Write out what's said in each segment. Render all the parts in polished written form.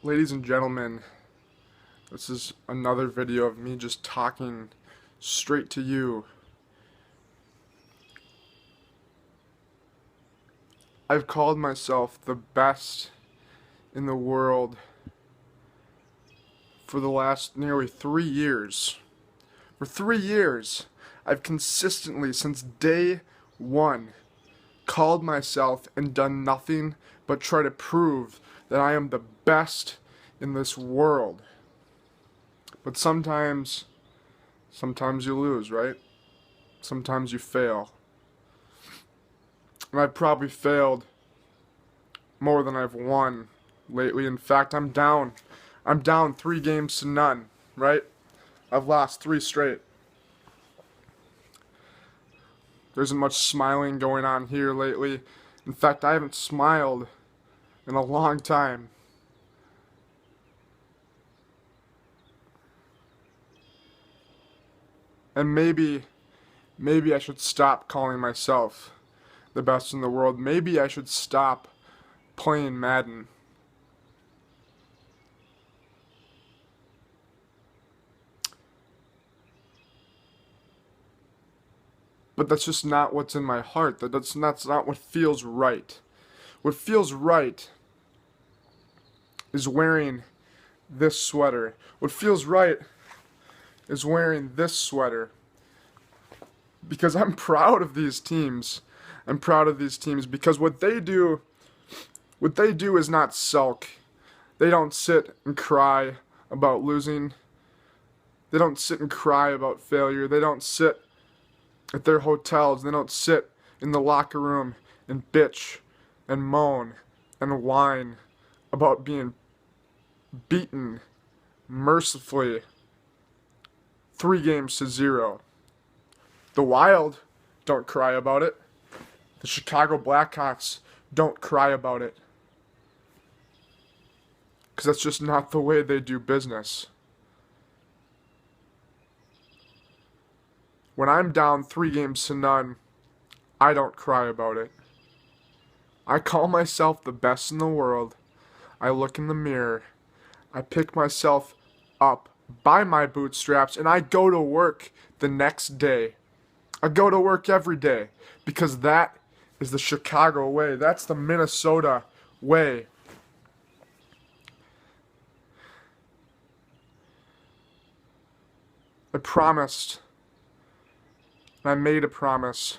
Ladies and gentlemen, this is another video of me just talking straight to you. I've called myself the best in the world for the last nearly 3 years. For 3 years, I've consistently, since day one, called myself and done nothing but try to prove that I am the best in this world. But sometimes you lose, right? Sometimes you fail. And I've probably failed more than I've won lately. In fact, I'm down 3 games to none, right? I've lost 3 straight. There isn't much smiling going on here lately. In fact, I haven't smiled in a long time. And maybe I should stop calling myself the best in the world. Maybe I should stop playing Madden. But that's just not what's in my heart. That's not what feels right. What feels right is wearing this sweater. What feels right is wearing this sweater. Because I'm proud of these teams. I'm proud of these teams because what they do is not sulk. They don't sit and cry about losing. They don't sit and cry about failure. They don't sit at their hotels. They don't sit in the locker room and bitch and moan and whine about being beaten mercifully 3 games to 0. The Wild don't cry about it. The Chicago Blackhawks don't cry about it. Because that's just not the way they do business. When I'm down 3 games to none, I don't cry about it. I call myself the best in the world. I look in the mirror. I pick myself up by my bootstraps and I go to work the next day. I go to work every day because that is the Chicago way. That's the Minnesota way. I promised, and I made a promise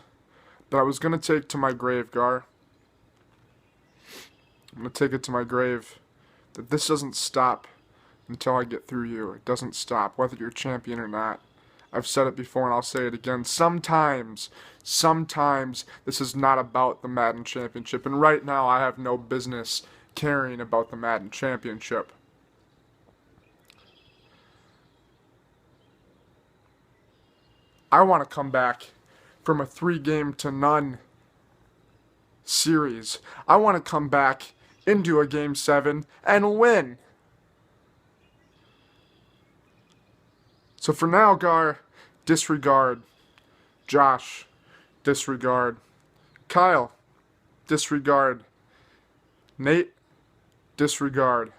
that I was going to take to my grave, Gar. I'm going to take it to my grave that this doesn't stop until I get through you. It doesn't stop, whether you're champion or not. I've said it before and I'll say it again. Sometimes this is not about the Madden Championship. And right now I have no business caring about the Madden Championship. I want to come back from a 3-game to none series. I want to come back into a Game 7 and win. So for now, Gar, disregard. Josh, disregard. Kyle, disregard. Nate, disregard.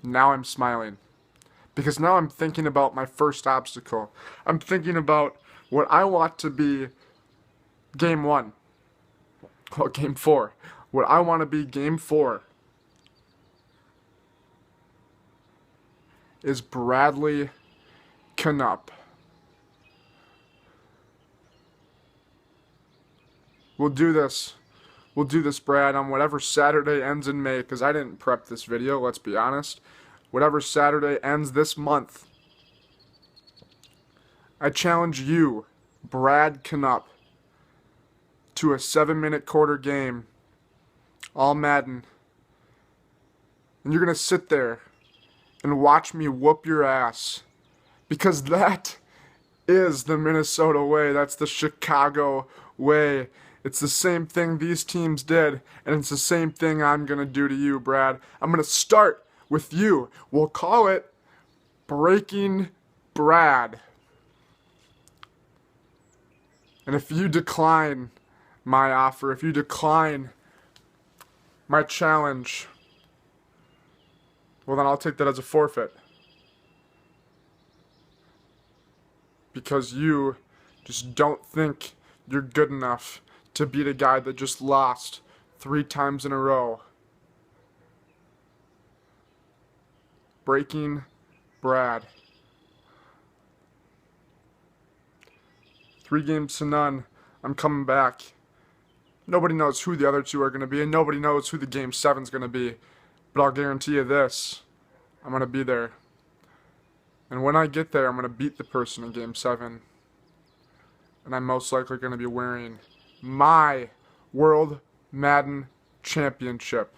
Now I'm smiling. Because now I'm thinking about my first obstacle. I'm thinking about what I want to be Game 1. Well, Game 4. What I want to be Game 4 is Bradley Canup. We'll do this, Brad, on whatever Saturday ends in May, because I didn't prep this video, let's be honest. Whatever Saturday ends this month. I challenge you, Brad Canup, to a 7-minute quarter game, all Madden. And you're going to sit there and watch me whoop your ass. Because that is the Minnesota way. That's the Chicago way. It's the same thing these teams did, and it's the same thing I'm going to do to you, Brad. I'm going to start with you. We'll call it Breaking Brad. And if you decline my offer, if you decline my challenge, well then I'll take that as a forfeit. Because you just don't think you're good enough to beat a guy that just lost 3 times in a row. Breaking Brad. 3-0. I'm coming back. Nobody knows who the other 2 are going to be, and nobody knows who the Game 7's going to be. But I'll guarantee you this. I'm going to be there. And when I get there, I'm going to beat the person in Game 7. And I'm most likely going to be wearing my World Madden Championship.